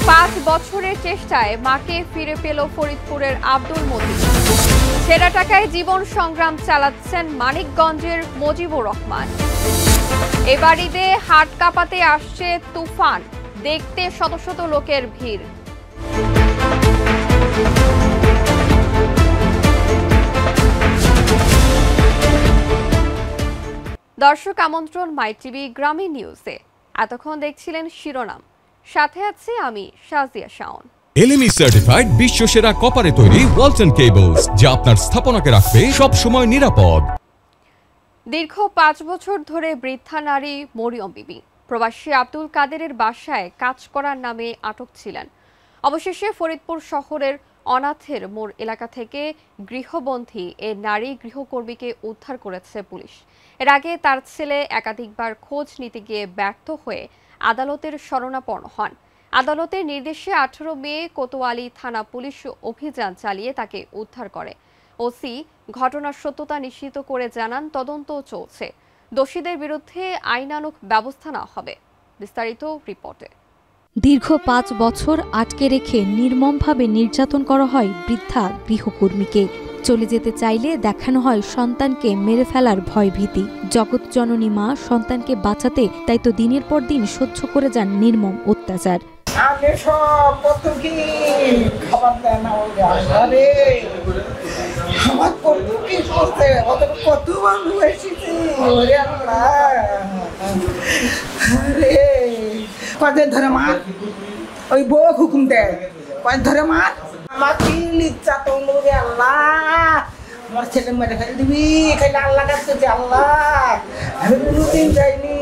5 বছরের চেষ্টায় মাকে ফিরে পেল ফরিদপুরের আব্দুল মতিন। ছেঁড়া টাকায় জীবন সংগ্রাম চালাচ্ছেন মানিকগঞ্জের মুজিবুর রহমান। এ বাড়িতে হাট কাঁপাতে আসছে তুফান, দেখতে শত শত লোকের ভিড়। দর্শক আমন্ত্রণ মাই টিভি গ্রামীণ নিউজে। এতক্ষণ দেখছিলেন শিরোনাম, সাথে আছি আমি শাজিয়া শাওন। এলএমই সার্টিফাইড বিশ্বসেরা কপারে তৈরি ওয়ালটন কেবলস, যা আপনার স্থাপনাকে রাখবে সব সময় নিরাপদ। দীর্ঘ 5 বছর ধরে বৃদ্ধা নারী মরিয়ম বিবি প্রবাসী আব্দুল কাদেরের বাসায় কাজ করার নামে আটক ছিলেন। অবশেষে ফরিদপুর শহরের অনাথের মোড় এলাকা থেকে গৃহবন্দী এ নারী গৃহকর্মীকে উদ্ধার করেছে পুলিশ। এর আগে তার ছেলে একাধিকবার খোঁজ নিতে গিয়ে ব্যর্থ হয়ে আদালতের শরণাপন্ন হন। আদালতের নির্দেশে 18 মে কোতোয়ালি থানা পুলিশ অভিযান চালিয়ে তাকে উদ্ধার করে। ওসি ঘটনার সত্যতা নিশ্চিত করে জানান, তদন্ত চলছে, দোষীদের বিরুদ্ধে আইনানুগ ব্যবস্থা নেওয়া হবে। বিস্তারিত রিপোর্টে। দীর্ঘ 5 বছর আটকে রেখে নির্মমভাবে নির্যাতন করা হয় বৃদ্ধা গৃহকর্মীকে। চলে যেতে চাইলে দেখানো হয় সন্তানকে মেরে ফেলার ভয়ভীতি। জগৎজননী মা সন্তানকে বাঁচাতে তাই তো দিনের পর দিন সহ্য করে যান নির্মম অত্যাচার। কদিন ধরে মা ওই বউ হুকুম দেয়, কদিন ধরে মা আমার কি লিচ্ছা তোমরা আল্লাহ আমার ছেলে মেরে ফেলে দিবি, খাইলে আল্লাহ কাছে আল্লাহ আমি কোনোদিন যাইনি।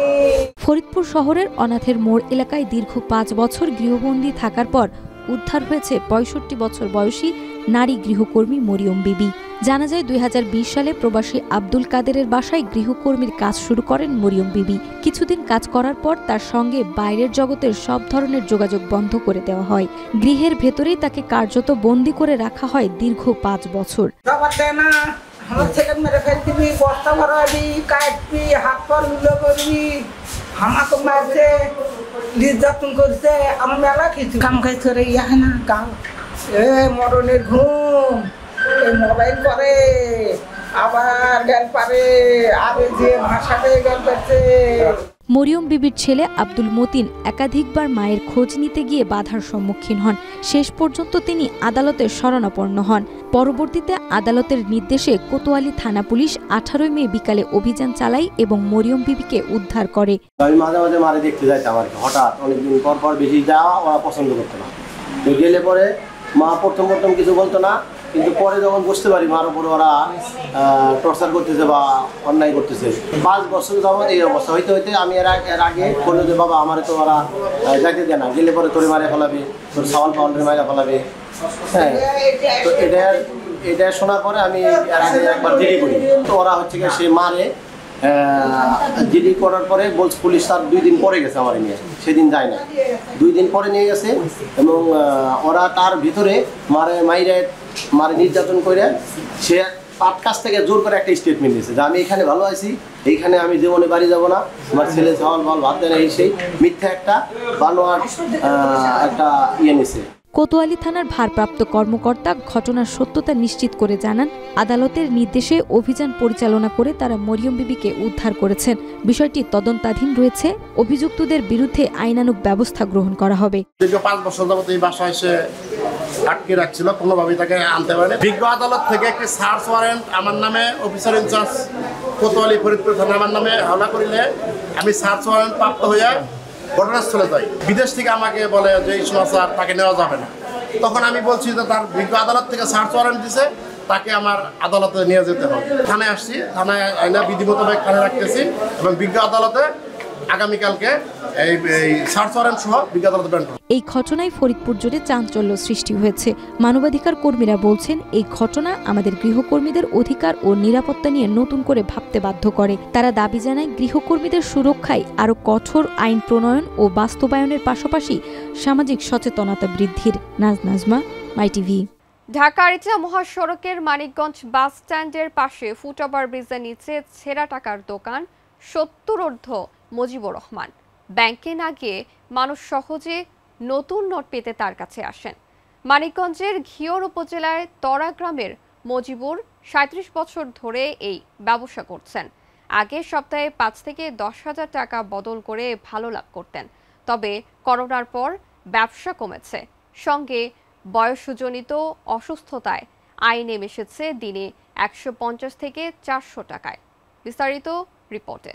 ফরিদপুর শহরের অনাথের মোড় এলাকায় দীর্ঘ 5 বছর গৃহবন্দী থাকার পর উদ্ধার হয়েছে 65 বছর বয়সী নারী গৃহকর্মী মরিয়ম বিবি। জানা যায় 2020 সালে প্রবাসী আব্দুল কাদেরের বাসায় গৃহকর্মীর কাজ শুরু করেন মরিয়ম বিবি। কিছুদিন কাজ করার পর তার সঙ্গে বাইরের জগতের সব ধরনের যোগাযোগ বন্ধ করে দেওয়া হয়। গৃহের ভেতরেই তাকে কার্যত বন্দী করে রাখা হয় দীর্ঘ 5 বছর। আমার ছেলে মেরে ফেল দিবি, বস্তা ভরাবি, কাটবি, হাত পা লুলো করবি, আমাকে মারছে, নির্যাতন করছে, আমার মেলা কিছু কাম কাজ করে ইয়ে না কাম মরণের ঘুম, মোবাইল করে আবার জ্ঞান পারে, আর যে ভাষাতে জ্ঞান পাচ্ছে। মরিয়ম বিবির ছেলে আব্দুল মতিন একাধিকবার মায়ের খোঁজ নিতে গিয়ে বাধার সম্মুখীন হন। শেষ পর্যন্ত তিনি আদালতের শরণাপন্ন হন। পরবর্তীতে আদালতের নির্দেশে কোতোয়ালি থানা পুলিশ 18 মে বিকালে অভিযান চালায় এবং মরিয়ম বিবিকে উদ্ধার করে। আমি মাঝে মাঝে মারে দেখতে যাইতাম আর কি, হঠাৎ অনেকদিন পর বেশি যাওয়া ওরা পছন্দ করতো না। তো গেলে পরে মা প্রথম কিছু বলতো না, কিন্তু পরে যখন বুঝতে পারি মার উপরে ওরা টর্চার করতেছে বা অন্যায় করতেছে। 5 বছর যাবত এই অবস্থা হইতে হইতে আমি এর আগে বললো যে বাবা আমার তো ওরা যাইতে দেয় না, গেলে পরে তোরে মারে ফেলাবে, তোর সাওয়াল পাউন্ডের মারে ফেলাবে। হ্যাঁ, তো এটা শোনার পরে আমি এর আগে একবার জিডি করি। তো ওরা হচ্ছে গিয়ে সে মারে, জিডি করার পরে বলছে পুলিশ তার 2 দিন পরে গেছে আমার নিয়ে, সেদিন যায় না, 2 দিন পরে নিয়ে গেছে। এবং ওরা তার ভিতরে মারে নির্যাতন করে সে তার কাছ থেকে জোর করে একটা স্টেটমেন্ট দিয়েছে যে আমি এখানে ভালো আছি, এইখানে আমি জীবনে বাড়ি যাব না, আমার ছেলে চাওয়াল ভাত দেয় না, এই সেই মিথ্যা একটা বানোয়ার একটা ইয়ে নিছে। কোতোয়ালি থানার ভারপ্রাপ্ত কর্মকর্তা ঘটনার সত্যতা নিশ্চিত করে জানান, আদালতের নির্দেশে অভিযান পরিচালনা করে তারা মরিয়ম বিবিকে উদ্ধার করেছেন। বিষয়টি তদন্তাধীন রয়েছে, অভিযুক্তদের বিরুদ্ধে আইনানুগ ব্যবস্থা গ্রহণ করা হবে। দীর্ঘ 5 বছর যাবত এই বাসায় এসে আটকে রাখছিল, কোনোভাবেই তাকে আনতে পারেনি। বিজ্ঞ আদালত থেকে একটি সার্চ ওয়ারেন্ট আমার নামে অফিসার ইনচার্জ কোতোয়ালি ফরিদপুর থানা আমার নামে হাওলা করিলে আমি সার্চ ওয়ারেন্ট প্রাপ্ত হইয়া ঘটনাস্থলে যাই। বিদেশ থেকে আমাকে বলে যে এই সমাচার তাকে নেওয়া যাবে না। তখন আমি বলছি যে তার বিজ্ঞ আদালত থেকে সার্চ ওয়ারেন্ট দিছে, তাকে আমার আদালতে নিয়ে যেতে হবে। থানায় আসছি, থানায় আইনা বিধি মোতাবেক থানায় রাখতেছি এবং বিজ্ঞ আদালতে আগামীকালকে এই সার্চ ওয়ারেন্ট সহ বিজ্ঞ আদালতে প্রেরণ করব। এই ঘটনায় ফরিদপুর জুড়ে চাঞ্চল্য সৃষ্টি হয়েছে। মানবাধিকার কর্মীরা বলছেন, এই ঘটনা আমাদের গৃহকর্মীদের অধিকার ও নিরাপত্তা নিয়ে নতুন করে ভাবতে বাধ্য করে। তারা দাবি জানায় গৃহকর্মীদের সুরক্ষায় আরও কঠোর আইন প্রণয়ন ও বাস্তবায়নের পাশাপাশি সামাজিক সচেতনতা বৃদ্ধির। নাজমা, মাই টিভি। ঢাকার ইটনা মহাসড়কের মানিকগঞ্জ বাস স্ট্যান্ডের পাশে ফুটওভার ব্রিজের নিচে ছেঁড়া টাকার দোকান 70 মুজিবুর রহমান। ব্যাংকে না গিয়ে মানুষ সহজে নতুন নোট পেতে তার কাছে আসেন। মানিকগঞ্জের ঘিওর উপজেলার তরা গ্রামের মজিবুর ৩৭ বছর ধরে এই ব্যবসা করছেন। আগে সপ্তাহে ৫ থেকে ১০,০০০ টাকা বদল করে ভালো লাভ করতেন। তবে করোনার পর ব্যবসা কমেছে, সঙ্গে বয়সজনিত অসুস্থতায় আয় নেমে এসেছে দিনে ১৫০ থেকে ৪০০ টাকায়। বিস্তারিত রিপোর্টে।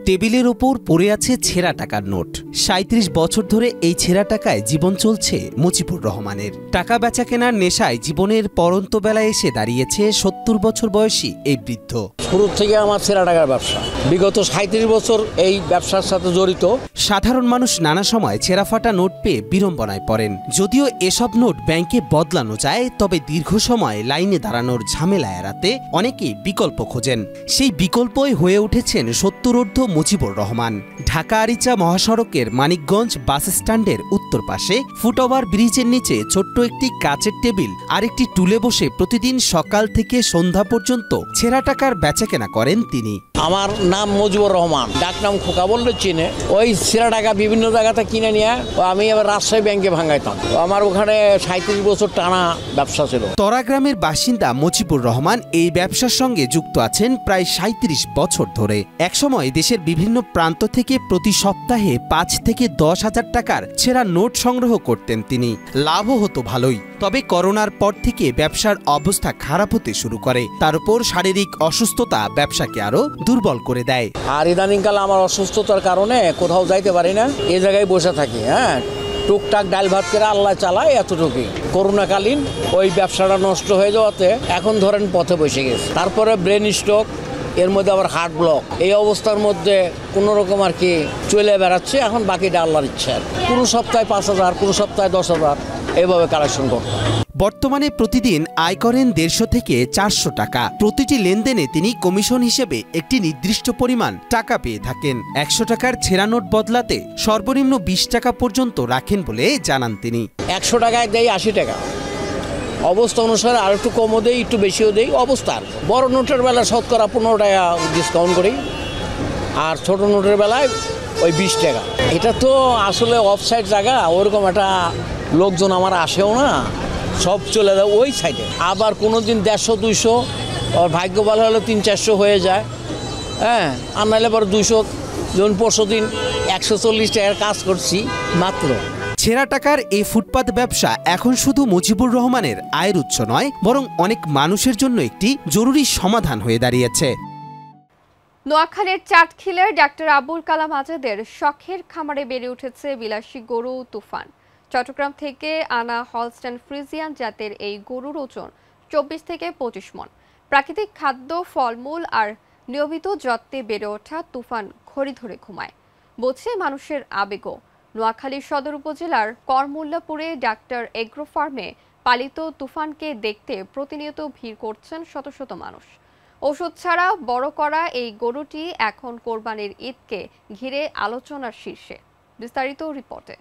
টেবিলের ওপর পড়ে আছে ছেঁড়া টাকার নোট। ৩৭ বছর ধরে এই ছেঁড়া টাকায় জীবন চলছে মুজিবুর রহমানের। টাকা বেচা কেনার নেশায় জীবনের পরন্ত বেলায় এসে দাঁড়িয়েছে ৭০ বছর বয়সী এই বৃদ্ধ। শুরু থেকে আমার ছেঁড়া টাকার ব্যবসা, বিগত ৩৭ বছর এই ব্যবসার সাথে জড়িত। সাধারণ মানুষ নানা সময় ছেঁড়া ফাটা নোট পেয়ে বিড়ম্বনায় পড়েন। যদিও এসব নোট ব্যাংকে বদলানো যায়, তবে দীর্ঘ সময় লাইনে দাঁড়ানোর ঝামেলা এড়াতে অনেকেই বিকল্প খোঁজেন। সেই বিকল্পই হয়ে উঠেছেন ৭০ মুজিবুর রহমান। ঢাকা আরিচা মহাসড়কের মানিকগঞ্জ বাস স্ট্যান্ডের উত্তর পাশে ফুটওভার ব্রিজের নিচে ছোট্ট একটি কাচের টেবিল আর একটি টুলে বসে প্রতিদিন সকাল থেকে সন্ধ্যা পর্যন্ত ছেঁড়া টাকার বেচাকেনা করেন তিনি। আমার নাম মুজিবুর রহমান, ডাক নাম খোকা বললে চিনে। ওই ছেঁড়া টাকা বিভিন্ন জায়গাতে কিনে নিয়ে আমি আবার রাজশাহী ব্যাংকে ভাঙাইতাম। আমার ওখানে ৩৭ বছর টানা ব্যবসা ছিল। তরা গ্রামের বাসিন্দা মুজিবুর রহমান এই ব্যবসার সঙ্গে যুক্ত আছেন প্রায় ৩৭ বছর ধরে। একসময় দেশের বিভিন্ন প্রান্ত থেকে প্রতি সপ্তাহে ৫ থেকে ১০,০০০ টাকার ছেঁড়া নোট সংগ্রহ করতেন তিনি। লাভও হতো ভালোই। তবে করোনার পর থেকে ব্যবসার অবস্থা খারাপ হতে শুরু করে। তার উপর শারীরিক অসুস্থতা ব্যবসাকে আরো দুর্বল করে দেয়। আর ইদানিংকাল আমার অসুস্থতার কারণে কোথাও যাইতে পারি না, এই জায়গায় বসে থাকি। টুকটাক ডাল ভাত করে আল্লাহ চালায়, এতটুকুই। করোনাকালীন ওই ব্যবসাটা নষ্ট হয়ে যাওয়াতে এখন ধরেন পথে বসে গেছে। তারপরে ব্রেন স্ট্রোক, এর মধ্যে আবার হার্ট ব্লক। এই অবস্থার মধ্যে কোনো রকম আর কি চলে বেড়াচ্ছে। এখন বাকিটা আল্লাহর ইচ্ছা। কোনো সপ্তাহে ৫,০০০, কোনো সপ্তাহে ১০,০০০, এভাবে কালেকশন করতে। বর্তমানে প্রতিদিন আয় করেন ১৫০ থেকে ৪০০ টাকা। প্রতিটি লেনদেনে তিনি কমিশন হিসেবে একটি নির্দিষ্ট পরিমাণ টাকা পেয়ে থাকেন। ১০০ টাকার ছেঁড়া নোট বদলাতে সর্বনিম্ন ২০ টাকা পর্যন্ত রাখেন বলে জানান তিনি। ১০০ টাকায় দেয় ৮০ টাকা, অবস্থা অনুসারে আর একটু কমও দেই, একটু বেশিও দেই অবস্থার। বড় নোটের বেলা শতকরা ১৫ টাকা ডিসকাউন্ট করি, আর ছোট নোটের বেলায় ওই ২০ টাকা। এটা তো আসলে অফসাইড জায়গা, ওরকম একটা লোকজন আমার আসেও না, সব চলে যায় ওই সাইডে। আবার কোনো দিন ১৫০, ২০০, আর ভাগ্য ভালো হলে ৩00-৪০০ হয়ে যায়। আর নাহলে আবার ২০০। যেমন পরশু দিন ১৪০ টাকার কাজ করছি মাত্র। ছেঁড়া টাকার এই ফুটপাত ব্যবসা এখন শুধু মুজিবুর রহমানের আয়ের উৎস নয়, বরং অনেক মানুষের জন্য একটি জরুরি সমাধান হয়ে দাঁড়িয়েছে। নোয়াখালীর চাটখিলের ডাক্তার আবুল কালাম আজাদের শখের খামারে বেড়ে উঠেছে বিলাসী গরু তুফান। চট্টগ্রাম থেকে আনা হলস্টাইন ফ্রিজিয়ান জাতের এই গরুর ওজন ২৪ থেকে ২৫ মণ। প্রাকৃতিক খাদ্য, ফলমূল আর নিয়মিত যত্নে বেড়ে ওঠা তুফান ঘড়ি ধরে ঘুমায়, বোঝে মানুষের আবেগও। নোয়াখালী সদর উপজেলার করমুল্লাপুরে ডাক্তার এগ্রো ফার্মে পালিত তুফানকে দেখতে প্রতিনিয়ত ভিড় করছেন শত শত মানুষ। ওষুধ ছাড়া বড় করা এই গরুটি এখন কোরবানির ঈদকে ঘিরে আলোচনার শীর্ষে। বিস্তারিত রিপোর্টে।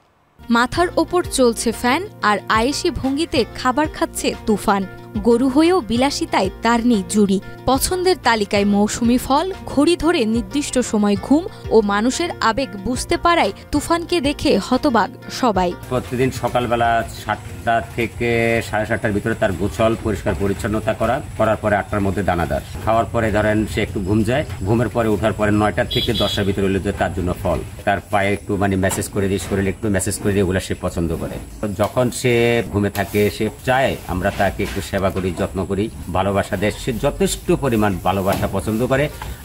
মাথার ওপর চলছে ফ্যান আর আয়েশি ভঙ্গিতে খাবার খাচ্ছে তুফান। গরু হয়েও বিলাসিতায় তার নেই জুড়ি। পছন্দের তালিকায় মৌসুমি ফল, ঘড়ি ধরে নির্দিষ্ট সময় ঘুম ও মানুষের আবেগ বুঝতে পারায় তুফানকে দেখে হতবাক সবাই। প্রতিদিন সকালবেলা ৭টা থেকে ৭:৩০টার ভিতরে তার গোছল পরিষ্কার পরিচ্ছন্নতা করার পরে ৮টার মধ্যে দানাদার খাওয়ার পরে ধরেন সে একটু ঘুম যায়, ঘুমের পরে ওঠার পরে ৯টা থেকে ১০টার ভিতরে হলে তার জন্য ফল। তার পায়ে একটু মেসেজ করে দিই, শরীরে একটু মেসেজ করে দিই, ওগুলো সে পছন্দ করে। যখন সে ঘুমে থাকে সে চায় আমরা তাকে একটু সেবা করি, যত্ন করি, ভালোবাসা দেয়। সে যথেষ্ট পরিমাণ ভালোবাসা পছন্দ করে,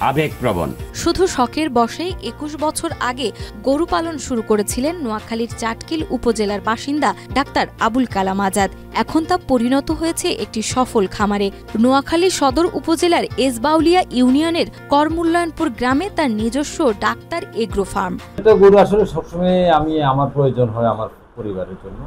আবেগপ্রবণ। শুধু শখের বশে ২১ বছর আগে গরু পালন শুরু করেছিলেন নোয়াখালীর চাটখিল উপজেলার বাসিন্দা ডাক্তার আবুল কালাম আজাদ। এখন তা পরিণত হয়েছে একটি সফল খামারে। নোয়াখালী সদর উপজেলার এসবাউলিয়া ইউনিয়নের করমুল্লায়নপুর গ্রামে তার নিজস্ব ডাক্তার এগ্রো ফার্ম। এটা গরু আসলে সবসময় আমি আমার প্রয়োজন হয় আমার পরিবারের জন্য।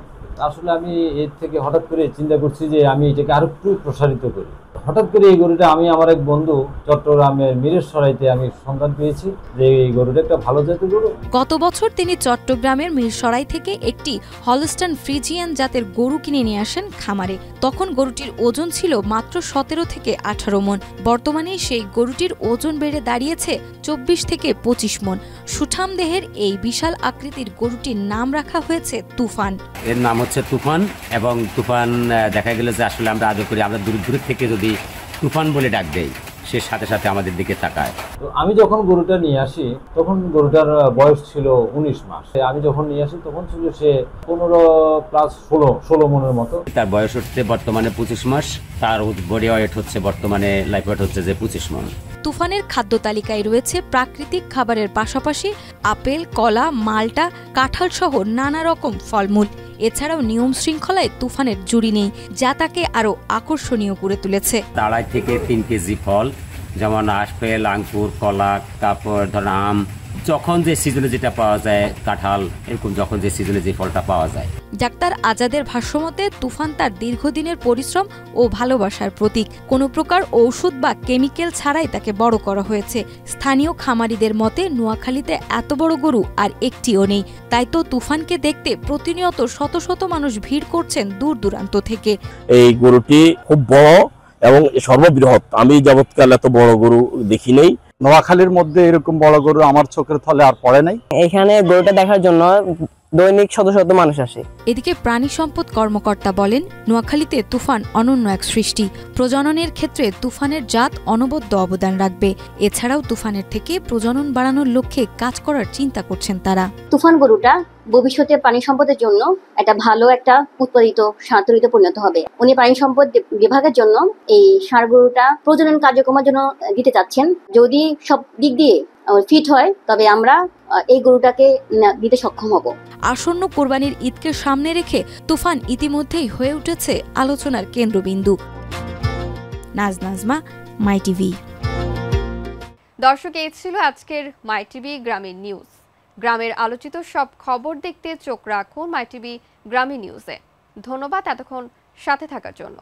আসলে আমি এর থেকে হঠাৎ করে চিন্তা করছি যে আমি এটাকে আরো একটু প্রসারিত করি। হঠাৎ করে এই গরুটা আমি আমার এক বন্ধু চট্টগ্রামের মিরসরাইতে আমি সন্ধান পেয়েছি যে এই গরুটা একটা ভালো জাতের গরু। গত বছর তিনি চট্টগ্রামের মিরসরাই থেকে একটি হলস্টাইন ফ্রিজিয়ান জাতের গরু কিনে নিয়ে আসেন খামারে। তখন গরুটির ওজন ছিল মাত্র 17 থেকে 18 মণ। বর্তমানে সেই গরুটির ওজন বেড়ে দাঁড়িয়েছে 24 থেকে 25 মণ। সুঠাম দেহের এই বিশাল আকৃতির গরুটির নাম রাখা হয়েছে তুফান। এর নাম হচ্ছে তুফান, এবং তুফান দেখা গেল যে আসলে আমরা আদর করি, আমরা দূর থেকে যদি তুফান বলে ডাক দেই সে সাথে সাথে আমাদের দিকে তাকায়। তো আমি যখন গরুটা নিয়ে আসি তখন গরুটার বয়স ছিল 19 মাস। আমি যখন নিয়ে আসি তখন ছিল সে 15 প্লাস 16 মণের মতো। তার বয়স হচ্ছে বর্তমানে 25 মাস, তার বডি ওয়েট হচ্ছে বর্তমানে লাইফ ওয়েট হচ্ছে যে 25 মণ। তুফানের খাদ্য তালিকায় রয়েছে প্রাকৃতিক খাবারের পাশাপাশি আপেল, কলা, মাল্টা, কাঁঠাল সহ নানা রকম ফলমূল। এছাড়াও নিয়ম শৃঙ্খলায় তুফানের জুড়ি নেই, যা তাকে আরো আকর্ষণীয় করে তুলেছে। 2.5 থেকে 3 কেজি ফল, যেমন আপেল, আঙ্কুর, কলা, তারপর ধরেন আম, যখন যে সিজনে যেটা পাওয়া যায়, কাঁঠাল, এরকম যখন যে সিজনে যে ফলটা পাওয়া যায়। ডাক্তার আজাদের ভাষ্যমতে তুফান তার দীর্ঘদিনের পরিশ্রম ও ভালোবাসার প্রতীক। কোনো প্রকার ঔষধ বা কেমিক্যাল ছাড়াই তাকে বড় করা হয়েছে। স্থানীয় খামারিদের মতে নোয়াখালীতে এত বড় গরু আর একটিও নেই। তাই তো তুফানকে দেখতে প্রতিনিয়ত শত শত মানুষ ভিড় করছেন দূর দূরান্ত থেকে। এই গরুটি খুব বড় এবং সর্ববৃহৎ, আমি যাবৎকাল এত বড় গরু দেখি নেই। নোয়াখালীর মধ্যে এরকম বড় গরু আমার চোখের তলে আর পড়ে নাই। এখানে গরুটা দেখার জন্য দৈনিক শত শত মানুষ আসে। এদিকে প্রাণী সম্পদ কর্মকর্তা বলেন, নোয়াখালীতে তুফান অনন্য এক সৃষ্টি। প্রজননের ক্ষেত্রে তুফানের জাত অনবদ্য অবদান রাখবে। এছাড়াও তুফানের থেকে প্রজনন বাড়ানোর লক্ষ্যে কাজ করার চিন্তা করছেন তারা। তুফান গরুটা ভবিষ্যতে প্রাণী সম্পদের জন্য একটা ভালো একটা উৎপাদিত ষাঁড় তৈরিতে পরিণত হবে। উনি প্রাণী সম্পদ বিভাগের জন্য এই ষাঁড় গরুটা প্রজনন কার্যক্রমের জন্য দিতে চাচ্ছেন। যদি সব দিক দিয়ে ফিট হয় তবে আমরা এই গরুটাকে দিতে সক্ষম হব। আসন্ন কোরবানির ঈদকে সামনে রেখে তুফান ইতিমধ্যেই হয়ে উঠেছে আলোচনার কেন্দ্রবিন্দু। নাজমা, মাই টিভি। দর্শক, এই ছিল আজকের মাই টিভি গ্রামীণ নিউজ। গ্রামের আলোচিত সব খবর দেখতে চোখ রাখুন মাই টিভি গ্রামীণ নিউজে। ধন্যবাদ এতক্ষণ সাথে থাকার জন্য।